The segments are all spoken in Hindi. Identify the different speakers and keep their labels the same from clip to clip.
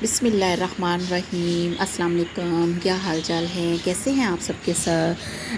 Speaker 1: बिस्मिल्लाहिर्रहमानिर्रहीम। अस्सलाम वालेकुम। क्या हाल चाल है, कैसे हैं आप सबके सर।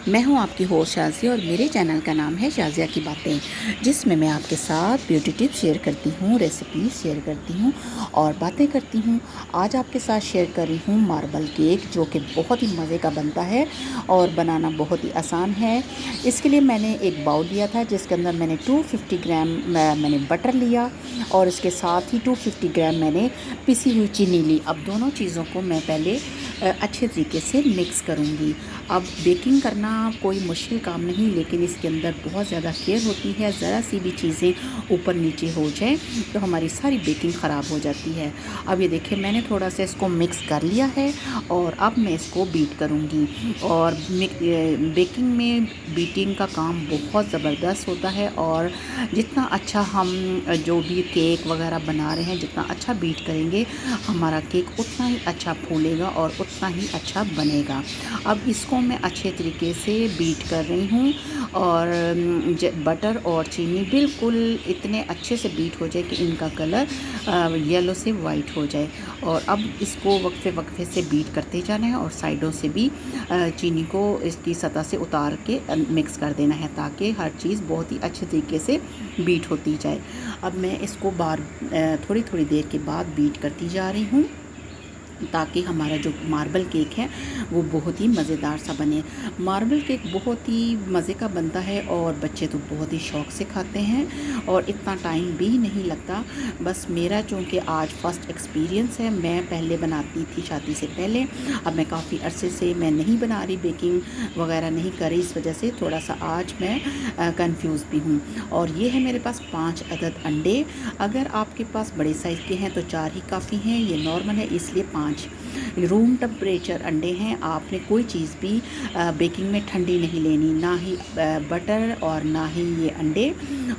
Speaker 1: मैं हूं आपकी होस्ट शाज़िया और मेरे चैनल का नाम है शाज़िया की बातें, जिसमें मैं आपके साथ ब्यूटी टिप्स शेयर करती हूं, रेसिपीज़ शेयर करती हूं और बातें करती हूं। आज आपके साथ शेयर कर रही हूं मार्बल केक, जो कि बहुत ही मज़े का बनता है और बनाना बहुत ही आसान है। इसके लिए मैंने एक बाउल लिया था, जिसके अंदर मैंने 250 ग्राम मैंने बटर लिया और इसके साथ ही 250 ग्राम मैंने पिसी हुई चीनी ली। अब दोनों चीज़ों को मैं पहले अच्छे तरीके से मिक्स करूँगी। अब बेकिंग करना कोई मुश्किल काम नहीं, लेकिन इसके अंदर बहुत ज़्यादा केयर होती है। ज़रा सी भी चीज़ें ऊपर नीचे हो जाए तो हमारी सारी बेकिंग ख़राब हो जाती है। अब ये देखिए, मैंने थोड़ा सा इसको मिक्स कर लिया है और अब मैं इसको बीट करूँगी। और बेकिंग में बीटिंग का काम बहुत ज़बरदस्त होता है और जितना अच्छा हम जो भी केक वगैरह बना रहे हैं, जितना अच्छा बीट करेंगे हमारा केक उतना ही अच्छा फूलेगा और उतना ही अच्छा बनेगा। अब इसको मैं अच्छे तरीके से बीट कर रही हूँ और बटर और चीनी बिल्कुल इतने अच्छे से बीट हो जाए कि इनका कलर येलो से वाइट हो जाए। और अब इसको वक्फे वक्फे से बीट करते जाना है और साइडों से भी चीनी को इसकी सतह से उतार के मिक्स कर देना है, ताकि हर चीज़ बहुत ही अच्छे तरीके से बीट होती जाए। अब मैं इसको थोड़ी थोड़ी देर के बाद बीट करती जा रही हूँ, ताकि हमारा जो मार्बल केक है वो बहुत ही मज़ेदार सा बने। मार्बल केक बहुत ही मज़े का बनता है और बच्चे तो बहुत ही शौक़ से खाते हैं और इतना टाइम भी नहीं लगता। बस मेरा चूँकि आज फ़र्स्ट एक्सपीरियंस है, मैं पहले बनाती थी शादी से पहले, अब मैं काफ़ी अरसे से मैं नहीं बना रही, बेकिंग वगैरह नहीं करी, इस वजह से थोड़ा सा आज मैं कंफ्यूज भी हूँ। और ये है मेरे पास 5 अदद अंडे। अगर आपके पास बड़े साइज़ के हैं तो 4 ही काफ़ी हैं, ये नॉर्मल है इसलिए 5। रूम टेम्परेचर अंडे हैं। आपने कोई चीज़ भी बेकिंग में ठंडी नहीं लेनी, ना ही बटर और ना ही ये अंडे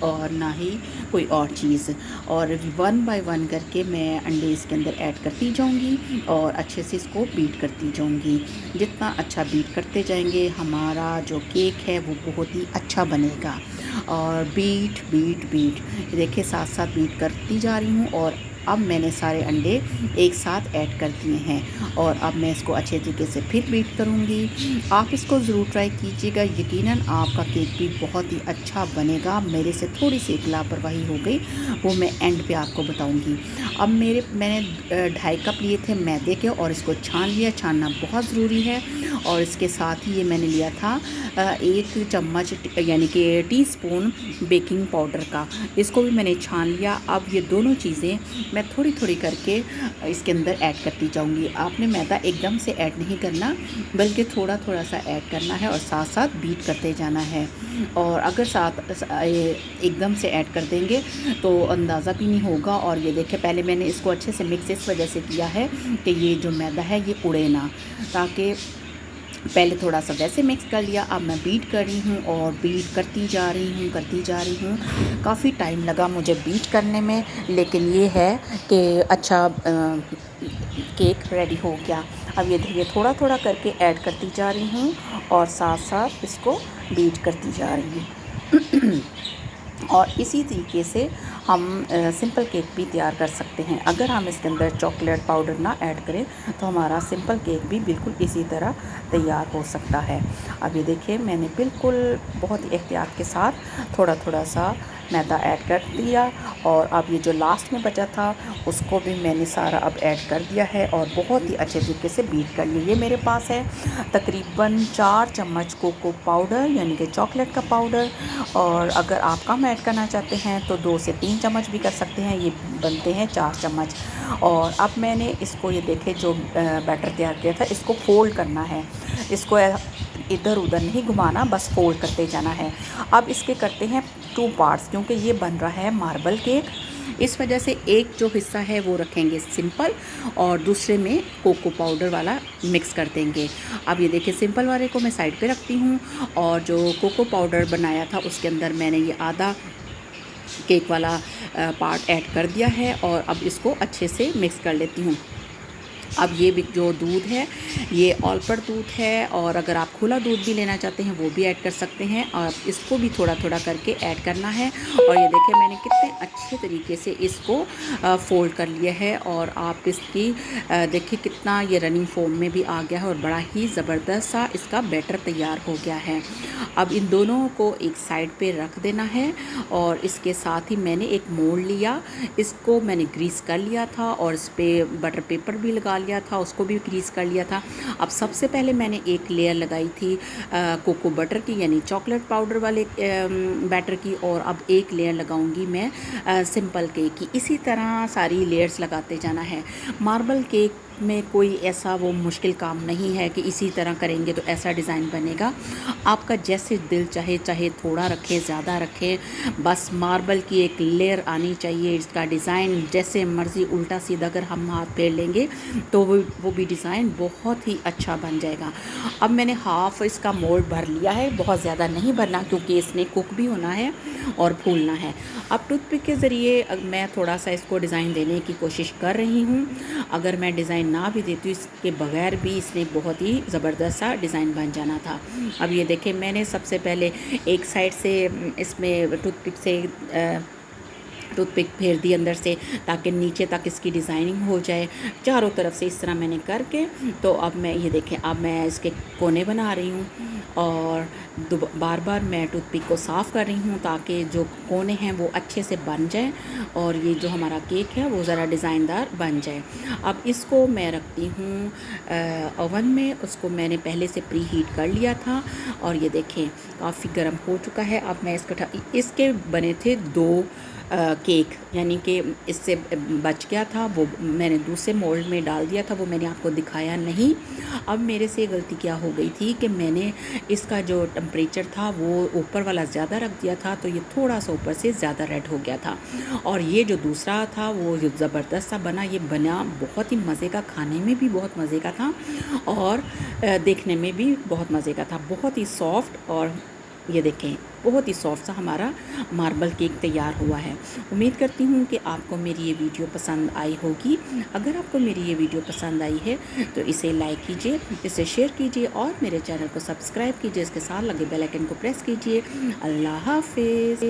Speaker 1: और ना ही कोई और चीज़। और 1 बाय 1 करके मैं अंडे इसके अंदर ऐड करती जाऊंगी और अच्छे से इसको बीट करती जाऊंगी। जितना अच्छा बीट करते जाएंगे हमारा जो केक है वो बहुत ही अच्छा बनेगा। और बीट बीट बीट देखिए, साथ साथ बीट करती जा रही हूँ और अब मैंने सारे अंडे एक साथ ऐड कर दिए हैं और अब मैं इसको अच्छे तरीके से फिर बीट करूँगी। आप इसको ज़रूर ट्राई कीजिएगा, यकीनन आपका केक भी बहुत ही अच्छा बनेगा। मेरे से थोड़ी सी एक लापरवाही हो गई, वो मैं एंड पे आपको बताऊँगी। अब मैंने 2.5 कप लिए थे मैदे के और इसको छान लिया। छानना बहुत ज़रूरी है। और इसके साथ ही ये मैंने लिया था 1 चम्मच यानी कि टीस्पून बेकिंग पाउडर का, इसको भी मैंने छान लिया। अब ये दोनों चीज़ें मैं थोड़ी थोड़ी करके इसके अंदर ऐड करती जाऊंगी। आपने मैदा एकदम से ऐड नहीं करना, बल्कि थोड़ा थोड़ा सा ऐड करना है और साथ साथ बीट करते जाना है। और अगर एकदम से ऐड कर देंगे तो अंदाज़ा भी नहीं होगा। और ये देखिए, पहले मैंने इसको अच्छे से मिक्स इस वजह से किया है कि ये जो मैदा है ये उड़े ना, ताकि पहले थोड़ा सा वैसे मिक्स कर लिया। अब मैं बीट कर रही हूँ और बीट करती जा रही हूँ। काफ़ी टाइम लगा मुझे बीट करने में, लेकिन ये है कि अच्छा केक रेडी हो गया। अब ये देखिए, थोड़ा थोड़ा करके ऐड करती जा रही हूँ और साथ साथ इसको बीट करती जा रही हूँ। और इसी तरीके से हम सिंपल केक भी तैयार कर सकते हैं। अगर हम इसके अंदर चॉकलेट पाउडर ना ऐड करें तो हमारा सिंपल केक भी बिल्कुल इसी तरह तैयार हो सकता है। अब ये देखिए, मैंने बिल्कुल बहुत ही एहतियात के साथ थोड़ा थोड़ा सा मैदा ऐड कर दिया और अब ये जो लास्ट में बचा था उसको भी मैंने सारा अब ऐड कर दिया है और बहुत ही अच्छे तरीके से बीट कर लिया। ये मेरे पास है तकरीबन 4 चम्मच कोको पाउडर यानी कि चॉकलेट का पाउडर, और अगर आप कम ऐड करना चाहते हैं तो 2 से 3 चम्मच भी कर सकते हैं। ये बनते हैं 4 चम्मच। और अब मैंने इसको, ये देखें, जो बैटर तैयार किया था इसको फोल्ड करना है। इसको इधर उधर नहीं घुमाना, बस फोल्ड करते जाना है। अब इसके करते हैं 2 पार्ट्स, क्योंकि ये बन रहा है मार्बल केक, इस वजह से एक जो हिस्सा है वो रखेंगे सिंपल और दूसरे में कोको पाउडर वाला मिक्स कर देंगे। अब ये देखिए, सिंपल वाले को मैं साइड पे रखती हूँ और जो कोको पाउडर बनाया था उसके अंदर मैंने ये आधा केक वाला पार्ट ऐड कर दिया है और अब इसको अच्छे से मिक्स कर लेती हूँ। अब ये भी जो दूध है ये ऑल पर दूध है, और अगर आप खुला दूध भी लेना चाहते हैं वो भी ऐड कर सकते हैं, और इसको भी थोड़ा थोड़ा करके ऐड करना है। और ये देखिए मैंने कितने अच्छे तरीके से इसको फ़ोल्ड कर लिया है, और आप इसकी देखिए कितना ये रनिंग फॉर्म में भी आ गया है और बड़ा ही ज़बरदस्त सा इसका बैटर तैयार हो गया है। अब इन दोनों को एक साइड पे रख देना है, और इसके साथ ही मैंने एक मोल्ड लिया, इसको मैंने ग्रीस कर लिया था और इस पर बटर पेपर भी लगा लिया था, उसको भी ग्रीस कर लिया था। अब सबसे पहले मैंने एक लेयर लगाई थी कोको बटर की, यानी चॉकलेट पाउडर वाले बैटर की, और अब एक लेयर लगाऊंगी मैं सिंपल केक की। इसी तरह सारी लेयर्स लगाते जाना है। मार्बल केक में कोई ऐसा वो मुश्किल काम नहीं है कि इसी तरह करेंगे तो ऐसा डिज़ाइन बनेगा। आपका जैसे दिल चाहे, चाहे थोड़ा रखें ज़्यादा रखें, बस मार्बल की एक लेयर आनी चाहिए। इसका डिज़ाइन जैसे मर्ज़ी उल्टा सीधा अगर हम हाथ फेर लेंगे तो वो भी डिज़ाइन बहुत ही अच्छा बन जाएगा। अब मैंने हाफ़ इसका मोल्ड भर लिया है, बहुत ज़्यादा नहीं भरना क्योंकि इसने कुक भी होना है और फूलना है। अब टूथपिक के ज़रिए मैं थोड़ा सा इसको डिज़ाइन देने की कोशिश कर रही हूँ। अगर मैं डिज़ाइन ना भी देती हूँ, इसके बगैर भी इसने बहुत ही ज़बरदस्त सा डिज़ाइन बन जाना था। अब ये देखें मैंने सबसे पहले एक साइड से इसमें टूथपिक से टूथपिक फेर दी अंदर से, ताकि नीचे तक इसकी डिज़ाइनिंग हो जाए चारों तरफ से। इस तरह मैंने करके तो अब मैं ये देखें, अब मैं इसके कोने बना रही हूँ, और बार बार मैं टूथपिक को साफ़ कर रही हूँ ताकि जो कोने हैं वो अच्छे से बन जाए, और ये जो हमारा केक है वो ज़रा डिज़ाइनदार बन जाए। अब इसको मैं रखती हूँ ओवन में, उसको मैंने पहले से प्री हीट कर लिया था, और ये देखें काफ़ी गर्म हो चुका है। अब मैं इसके बने थे 2 केक, यानी कि इससे बच गया था वो मैंने दूसरे मोल्ड में डाल दिया था, वो मैंने आपको दिखाया नहीं। अब मेरे से गलती क्या हो गई थी कि मैंने इसका जो टेम्परेचर था वो ऊपर वाला ज़्यादा रख दिया था, तो ये थोड़ा सा ऊपर से ज़्यादा रेड हो गया था। और ये जो दूसरा था वो जो ज़बरदस्त सा बना, ये बना बहुत ही मज़े का, खाने में भी बहुत मज़े का था और देखने में भी बहुत मज़े का था, बहुत ही सॉफ्ट। और ये देखें बहुत ही सॉफ्ट सा हमारा मार्बल केक तैयार हुआ है। उम्मीद करती हूँ कि आपको मेरी ये वीडियो पसंद आई होगी। अगर आपको मेरी ये वीडियो पसंद आई है तो इसे लाइक कीजिए, इसे शेयर कीजिए और मेरे चैनल को सब्सक्राइब कीजिए। इसके साथ लगे बेल आइकन को प्रेस कीजिए। अल्लाह हाफिज़।